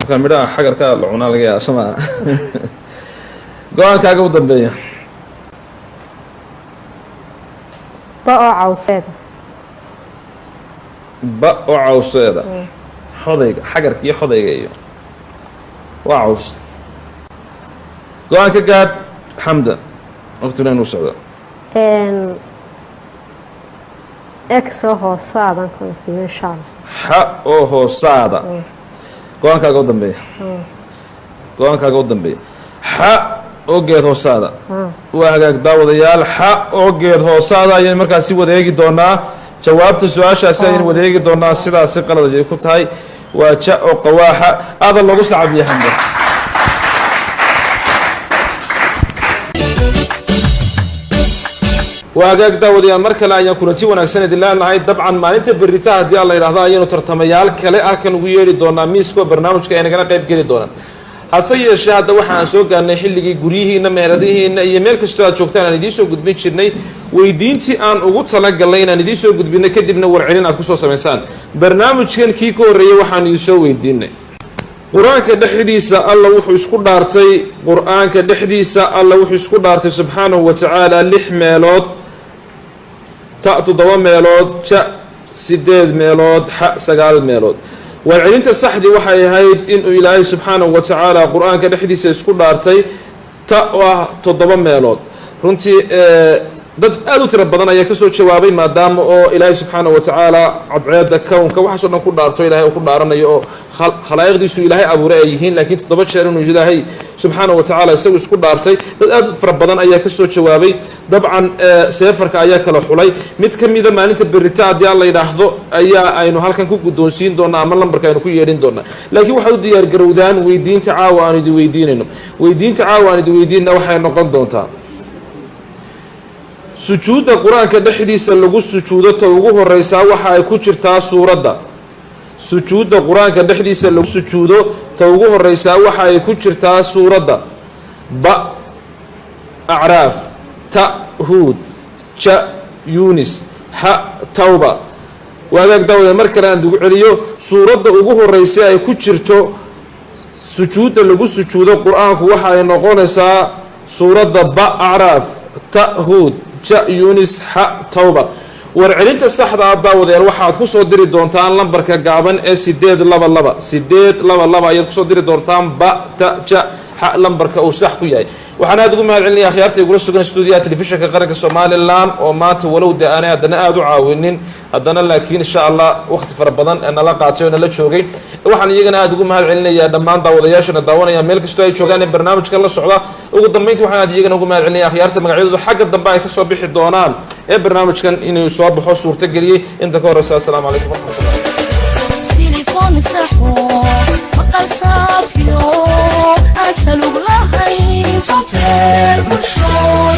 كان مراد حجر كان العنا لقى اسمع قال كاغو دنبيه باء عوسيد باء عوسيد حضيق حجر كي حضيق ايوه وعوس قال كقاد حمدا اقتلين وسعدا اكسو هو صعبا كون سيمين ان شاء الله حق او هو صعدا قال كاغو دنبيه قال كاغو دنبيه حق oo geed hoosaada waa hagaag daawadayaal xaq oo geed hoosaada ayaan markaas si wadeegi doonaa jawaabta su'aashaasi ayaan wadeegi doonaa sidaas si qalad ay ku tahay waa ja oo qawaaxa aad lagu sacabiyo hamba waa hagaag daawadayaal mar kale ayaan kulanti wanaagsan idin leenahay dabcan maalinta berrita haddii alla yidhaahdo ayaanu tartamayaal kale ah kan ugu yeedhi doonaa miiska barnaamijka ay nagala qayb geli doonaan hase yeeshee hadda waxaan soo gaarnay xilligii guryihiina meheradihiina iyo meel kastoo aad joogtaan aan idiin soo gudbin jirnay weydiintii aan ugu talagalnay inaan idiin soo gudbinay kadibna warcelin aad ku soo samaysaan barnaamijkan kii ka horreeyay waxaan idin soo weydiinay qur-aanka dhexdiisa alla wuxuu isku dhaartay qur-aanka dhexdiisa alla wuxuu isku dhaartay subxaanahu wa tacaala 6 meelood ta 7 meelood ja 8 meelood xa 9 meelood والعلنت الصحدي وحي هيد إنه إلهي سبحانه وتعالى قرآن كده حديث يسكون دارتي تقوى تضبط ميلود رنتي dad aad u tiro badan ayaa ka soo jawaabay maadaama oo ilaahay subxaanahu wa tacaala cadceeda kownka waxaasoo dhan ku dhaarto ilaahay uu ku dhaaranayo oo khalaa'iqdiisu ilaahay abuuray ay yihiin laakiin 7 jeer inuu ilaahay subxaanahu wa tacaala isagu isku dhaartay dad aad fara badan ayaa ka soo jawaabay dabcan seefarka ayaa kala xulay mid ka mida maalinta berrita haddii aan la yidhaahdo ayaa aynu halkan ku guddoonsiin doonaa ama lambarka aynu ku yeedhin doonaa laakiin waxaad u diyaargarowdaan weydiinta caawa aan idin weydiinayno weydiinta caawa aan idin weydiinna waxay noqon doontaa sujuuda quraanka dhexdiisa lagu sujuudo ta ugu horeysa waxa ay ku jirtaa suurada sujuuda quraanka dhexdiisa lagu sujuudo ta ugu horeysa waxa ay ku jirtaa suurada ba a'raaf ta hud ja yunis ha tawba wadaag dawada markale aan ugu celiyo suurada ugu horeysa ay ku jirto sujuuda lagu sujuudo quraanku waxa ay noqonaysaa suurada ba a'raaf ta hud ja yunis ha tawba warcelinta saxda ah daawadeer waxaad ku soo diri doontaan lambarka gaaban ee 822 ayaad ku soo diri doontaan ba ta ja ha lambarka uu sax ku yahay waxaan aad ugu mahadcelinayaa khiyaarta igula sugan stuudiyaha telefishinka qaranka Soomaaliland oo maanta walow aanay haddana aad u caawinin haddana laakiin insha Allah waqti fara badan nala qaatay oo nala joogay waxaan iyagana aad ugu mahadcelinayaa dhammaan daawadayaashana daawanaya meel kastoo ay joogaan in barnaamijka la socda ugu dambeyntii waxaan aad iyagana ugu mahadcelinayaa khiyaarta magacyadooda xagga dambe ay ka soo bixi doonaan ee barnaamijkan inuu soo baxo suurta galiyay inta ka horeysa assalaamu calaykum تليفون سحور مقال صافيو أسألوك لهين صوتين مشروي